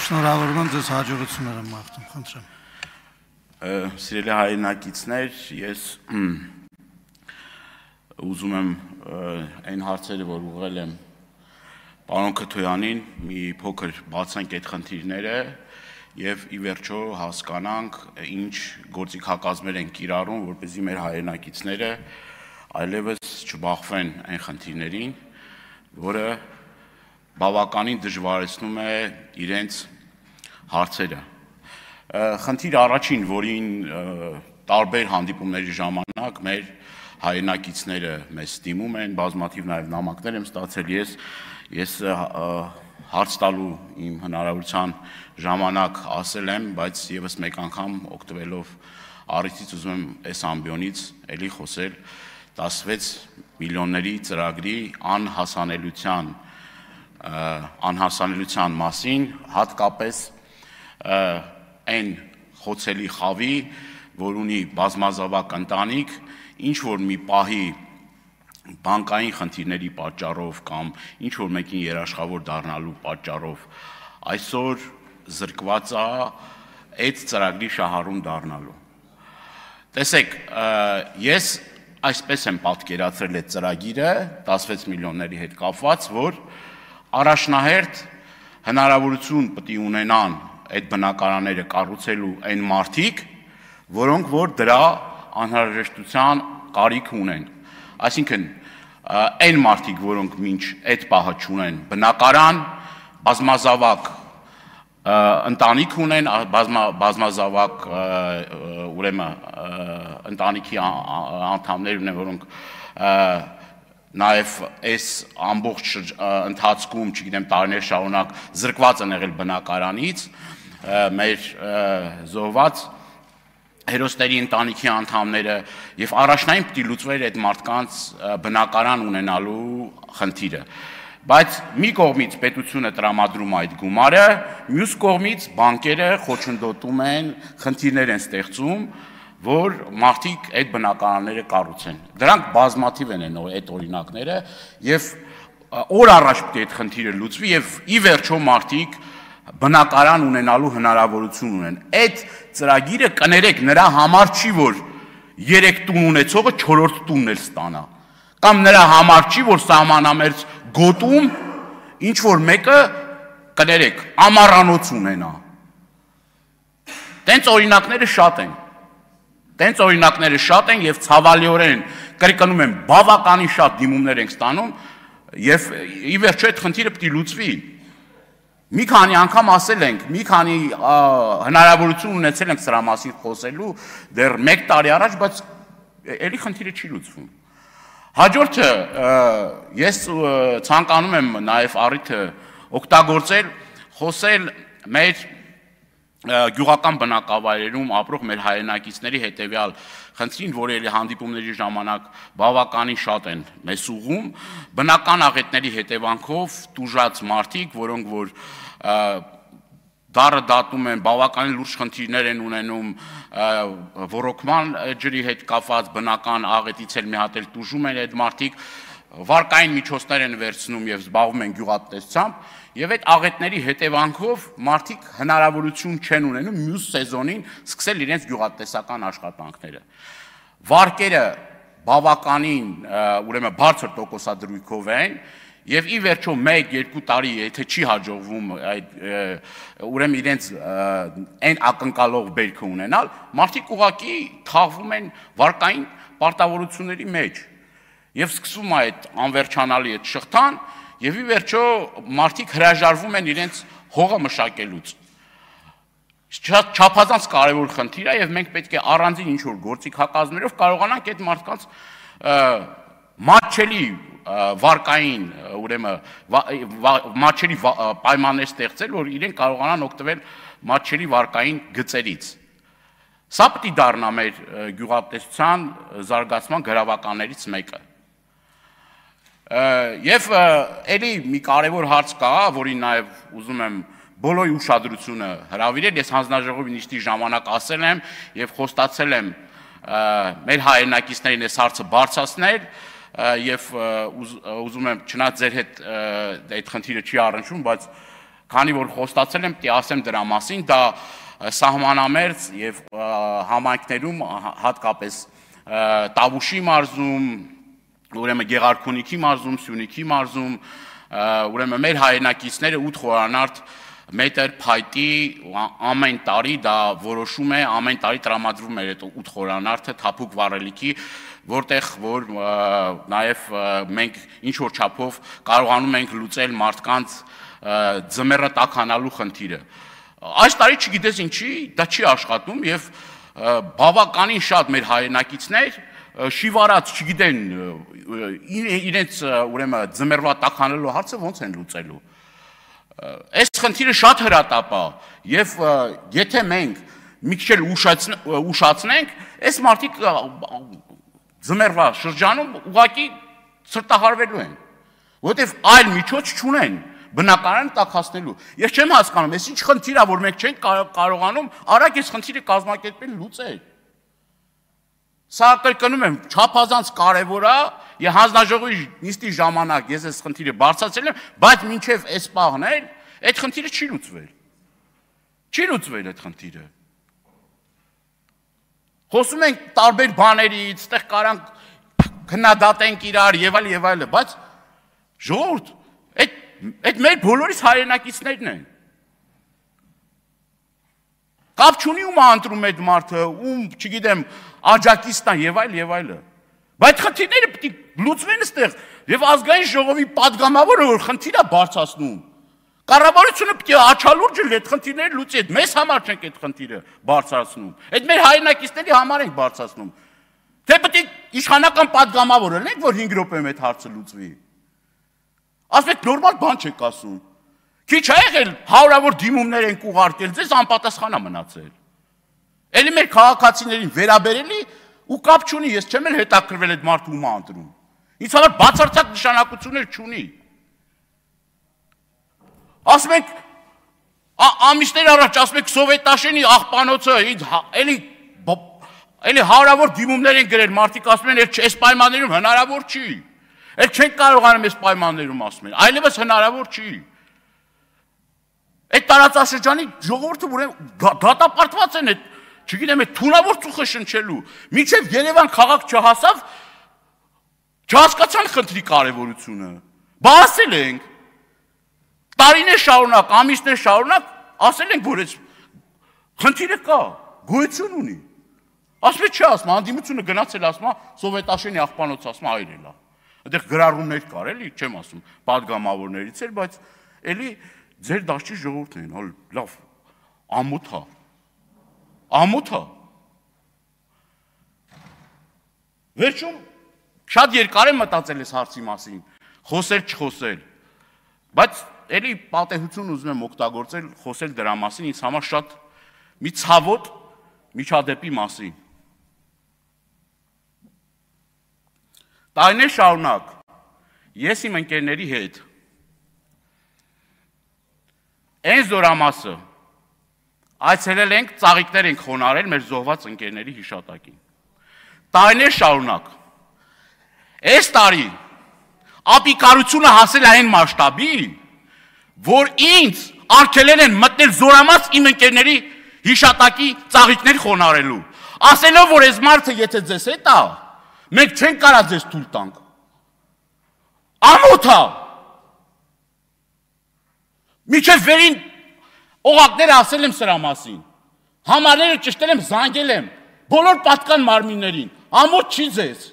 Շնորհավորում եմ ձեզ հաջողություններ եմ մաղթում, խնդրեմ։ Սիրելի հայրենակիցներ, ես ուզում եմ այն հարցերը, որ ուղղել եմ պարոն Քթոյանին, մի փոքր բացենք այդ խնդիրները եւ ի վերջո հասկանանք ինչ գործիքակազմեր են կիրառում, որպեսզի մեր հայրենակիցները այլևս չբախվեն այն խնդիրներին, որը բավականին դժվարեցնում է իրենց հարցերը։ Խնդիր առաջին, որին տարբեր հանդիպումների ժամանակ մեր հայրենակիցները մեզ դիմում են, բազմաթիվ նաև նամակներ եմ ստացել, ես հարց տալու իմ հնարավորության ժամանակ ասել եմ, բայց եւս մեկ անգամ օգտվելով առիթից ուզում եմ այս ամբիոնից էլի խոսել 16 միլիոնների ծրագրի անհասանելիության մասին, հատկապես այն խոցելի խավի, որ ունի բազմազավակ ընտանիք, ինչ որ մի պահի բանկային խնդիրների պատճառով կամ ինչ որ մեկին երաշխավոր դառնալու պատճառով այսօր զրկված է այդ ծրագրի շահառուն դառնալու։ Տեսեք, ես այսպես եմ պատկերացրել այդ ծրագիրը 16 միլիոնների հետ կապված, որ առաջնահերթ հնարավորություն պետք է ունենան այդ բնակարանները կառուցելու այն մարդիկ, որոնք որ դրա անհրաժեշտության կարիք ունեն։ Այսինքն այն մարդիկ, որոնք մինչ այդ պահը չունեն բնակարան, բազմազավակ ընտանիք ունեն, բազմազավակ ուրեմն ընտանիքի անդամներ ունեն, որոնք նաև այս ամբողջ ընթացքում, չգիտեմ, տարիներ շարունակ զրկված են եղել բնակարանից, մեր զոհված հերոսների ընտանիքի անդամները եւ առաջնային պիտի լուծվեր այդ մարդկանց բնակարան ունենալու խնդիրը։ Բայց մի կողմից պետությունը տրամադրում այդ գումարը, մյուս կողմից բանկերը խոչընդոտում են, խնդիրներ են ստեղծում, որ մարդիկ այդ բնակարանները կառուցեն։ Դրանք բազմաթիվ են այդ օրինակները եւ օր առաջ պետք է այդ խնդիրը լուծվի եւ ի վերջո մարդիկ բնակարան ունենալու հնարավորություն ունեն։ Այդ ծրագիրը կներեք նրա համար չի, որ 3 տուն ունեցողը 4-րդ տունն էլ ստանա, կամ նրա համար չի, որ սահմանամերձ գոտում ինչ որ մեկը կներեք ամառանոց ունենա։ Տենց օրինակները շատ են եւ ցավալիորեն կրկնում եմ բավականին շատ դիմումներ ենք ստանում եւ ի վերջո այդ խնդիրը պետք է լուծվի։ Մի քանի անգամ ասել ենք, մի քանի հնարավորություն ունեցել ենք սրա մասին խոսելու դեռ 1 տարի առաջ, բայց էլի խնդիրը չի լուծվում։ Հաջորդը ես ցանկանում եմ նաև առիթը օգտագործել, խոսել մեր գյուղական բնակավայրերում ապրող մեր հայրենակիցների հետևյալ խնդրին, որ էլի հանդիպումների ժամանակ բավականին շատ են մեզ ուղում, բնական աղետների հետևանքով տուժած մարդիկ, որոնք որ դառը դատում են, բավականին լուրջ խնդիրներ են ունենում, ոռոգման ջրի հետ կապված բնական աղետից էլ մի հատ էլ տուժում են այդ մարդիկ, վարկային միջոցներ են վերցնում եւ զբաղվում են գյուղատնտեսությամբ, եւ այդ աղետների հետևանքով մարդիկ հնարավորություն չեն ունենում մյուս սեզոնին սկսել իրենց գյուղատնտեսական աշխատանքները։ Վարկերը բավականին ուրեմն բարձր տոկոսադրույքով են եւ ի վերջո 1-2 տարի եթե չի հաջողվում այդ ուրեմն իրենց այն ակնկալող բերքը ունենալ, մարդիկ ուղղակի թաղվում են վարկային պարտավորությունների մեջ եւ սկսվում է այդ անվերջանալի այդ շղթան եւ ի վերջո մարդիկ հրաժարվում են իրենց հողը մշակելուց։ Չափազանց կարևոր խնդիր է եւ մենք պետք է առանձին ինչ որ գործիքակազմերով կարողանանք այդ մարդկանց մատչելի վարկային ուրեմն մատչելի պայմաններ ստեղծել, որ իրենք կարողանան օգտվել մատչելի վարկային գծերից։ Սա պետք է դառնա մեր գյուղատնտեսության զարգացման գրավականներից մեկը։ Եվ էլի մի կարևոր հարց կա, որին նաև ուզում եմ բոլորի ուշադրությունը հրավիրել, ես հանձնաժողովի նիստի ժամանակ ասել եմ եւ խոստացել եմ մեր հայրենակիցներին այս հարցը բարձրացնել եւ ուզում եմ չնայած ձեր հետ այդ խնդիրը չի առնչվում, բայց քանի որ խոստացել եմ, պիտի ասեմ դրա մասին, դա սահմանամերձ եւ համայնքներում հատկապես Տավուշի մարզում, ուրեմն Գեղարքունիքի մարզում, Սյունիքի մարզում, ուրեմն մեր հայրենակիցները 8 խորանարդ մետր փայտի ամեն տարի դա որոշում է, ամեն տարի տրամադրվում է այդ 8 խորանարդը թափուկ վառելիքի, որտեղ որ նաեւ մենք ինչ որ չափով կարողանում ենք լուծել մարդկանց ձմեռը տաքանալու խնդիրը։ Այս տարի չգիտես ինչի, դա չի աշխատում եւ բավականին շատ մեր հայրենակիցներ շիվարած չգիտեն իրենց ուրեմն ձմեռվա տաքանալու հարցը ոնց են լուծելու։ Այս խնդիրը շատ հրատապ է եւ եթե մենք մի քիչ ուշացնենք, այս մարդիկ ձմեռվա շրջանում ուղղակի սրտահարվելու են, որովհետեւ այլ միջոց չունեն բնակարան տաքացնելու։ Ես չեմ հասկանում, այս ինչ խնդիր է, որ մենք չենք կարողանում արագ այս խնդիրը կազմակերպել լուծել։ Սա կրկնում եմ, չափազանց կարևոր է, եւ հանձնաժողովի նիստի ժամանակ ես այս խնդիրը բարձրացրել եմ, բայց մինչեւ այս պահն էլ այդ խնդիրը չի լուծվել։ Չի լուծվել այդ խնդիրը։ Խոսում ենք տարբեր բաներից, այդտեղ կարանք քննադատենք իրար եւ այլ, բայց ժողովուրդ, այդ մեր բոլորիս հայրենակիցներն են։ Կապ չունի ում ընտրում այդ մարդը, ում, չգիտեմ, աջակիցն եւ այլ։ Բայց խնդիրները պիտի լուծվեն այստեղ եւ ազգային ժողովի падգամավորը որ խնդիրը բարձրացնում։ Կառավարությունը պիտի աչալուրջը այդ խնդիրները լուծի, այդ մեզ համար չենք այդ խնդիրը բարձրացնում։ Այդ մեր հայրենակիցների համար ենք բարձրացնում։ Թե պիտի իշխանական падգամավորը լինենք, որ 5 րոպեում այդ հարցը լուծվի։ Ասեք նորմալ բան չեք ասում։ Քիչ է եղել հարյուրավոր դիմումներ են ուղարկել, ձեզ անպատասխան է մնացել։ Էլի մեր քաղաքացիներին վերաբերելի ու կապ չունի, ես չեմ էլ հետաքրվել այդ մարդու ում ընտրում։ Ինձ համար բացարձակ նշանակություններ չունի։ Ասում եք ամիսներ առաջ ասում եք Սովետաշենի աղբանոցը, էլի հարյուրավոր դիմումներ են գրել, մարդիկ ասում են, այս պայմաններում հնարավոր չի։ Այդ չենք կարողանում այս պայմաններում ասում են, այլևս հնարավոր չի։ Այդ տարածաշրջանի ժողովուրդը ուրեմն դատապարտված են այդ, չգիտեմ, այդ թունավոր ծուխը շնչելու։ Մինչև Երևան քաղաք չհասավ, չհասկացան խնդրի կարևորությունը։ Բա ասել ենք, տարիներ շարունակ, ամիսներ շարունակ, ասել ենք, որ այս խնդիրը կա, գոյություն ունի։ Ասում է չի ասում, հանդիմությունը գնացել ասում, Սովետաշենի աղբանոց ասում, այրել է։ Այդտեղ գրառումներ կար, էլի, չեմ ասում, падգամավորներից էր, բայց էլի ձեր դաշտի ժողովուրդն են, լավ, ամոթ է։ Վերջում շատ երկար եմ մտածել այս հարցի մասին, խոսել չխոսել, բայց էլի պատեհություն ուզում եմ օգտագործել, խոսել դրա մասին, ինձ համար շատ մի ցավոտ միջադեպի մասին։ Տարիներ շարունակ ես իմ ընկերների հետ այն զորամասը այցելել ենք, ծաղիկներ ենք խոնարհել մեր զոհված ընկերների հիշատակին։ Տարիներ շարունակ այս տարի ապիկարությունը հասել այն մասշտաբի, որ ինձ արգելել են մտնել զորամաս իմ ընկերների հիշատակի ծաղիկներ խոնարհելու։ Ասելով, որ այս մարդը եթե ձեզ հետ է, մենք չենք կարա ձեզ թույլ տանք։ Ամոթ է։ Միջև վերին օղակները ասել եմ սրա մասին։ Համարները ճշտել եմ, զանգել եմ բոլոր պատկան մարմիններին։ Ամոթ չի ձեզ։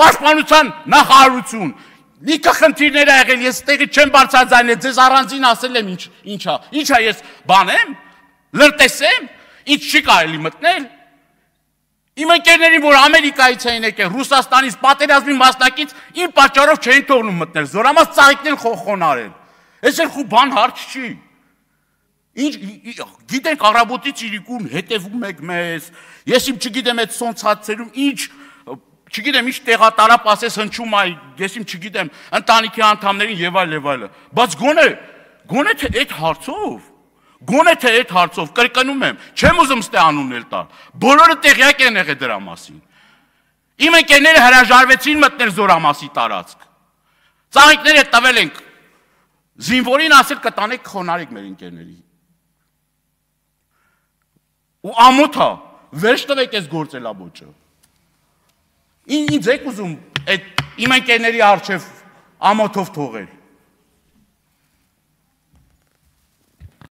Պաշտպանության նախարարություն, լիքը խնդիրներ ա եղել, ես տեղի չեմ բարձրաձայնել, ձեզ առանձին ասել եմ ինչա ես բանեմ, լրտեսեմ, ինչ չի կարելի մտնել։ Իմ ընկերներին, որ Ամերիկայից էին եկել, Ռուսաստանից, պատերազմի մասնակից, իմ պատճառով չէին թողնում մտնել, զորամաս ծաղիկներ խոնարհել։ Այս էլ խու բան հարց չի։ Ինչ գիտենք առավոտից իրիկուն հետևում եք մեզ, ես իմ չգիտեմ այդ սոնցածերում ինչ չգիտեմ ինչ տեղատարապ ասես հնչում այ, ես իմ չգիտեմ ընտանիքի անդամներին եւ այլ, բայց գոնե թե այդ հարցով, կրկնում եմ, չեմ ուզում ստե անուններ տալ, բոլորը տեղյակ են եղել դրա մասին։ Իմ ընկերները հրաժարվեցին մտնել զորամասի տարածք։ Ծաղիկները տվել ենք Զինվորին ասել կտանեք խոնարհեք մեր ընկերների։ Ու ամոթա, վերջ տվեք այս գործելաբոճը։ Ինձ եք ուզում այդ իմ ընկերների առջև ամոթով թողել։